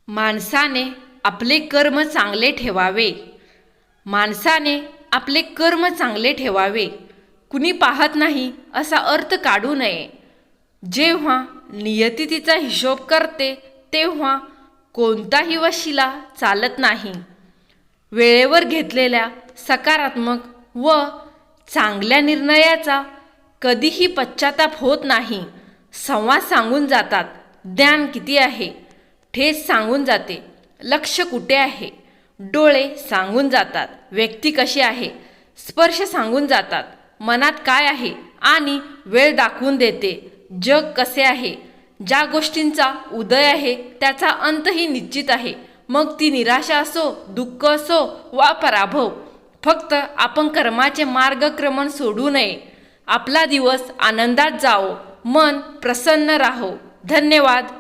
माणसाने आपले कर्म चांगले ठेवावे. माणसाने आपले कर्म चांगले ठेवावे. कुणी पाहत नाही असा अर्थ काढू नये. जेव्हा नियती तिचा हिशोब करते तेव्हा कोणताही वशिला चालत नाही. वेळेवर घेतलेल्या सकारात्मक व चांगल्या निर्णयाचा कधीही पश्चाताप होत नाही. संवाद सांगून जातात ज्ञान किती आहे, ठेच सांगून जाते लक्ष कुठे आहे, डोळे सांगून जातात व्यक्ती कशी आहे, स्पर्श सांगून जातात मनात काय आहे आणि वेळ दाखवून देते जग कसे आहे. ज्या गोष्टींचा उदय आहे त्याचा अंतही निश्चित आहे. मग ती निराशा असो, दुःख असो वा पराभव. फक्त आपण कर्माचे मार्गक्रमण सोडू नये. आपला दिवस आनंदात जावो, मन प्रसन्न राहो. धन्यवाद.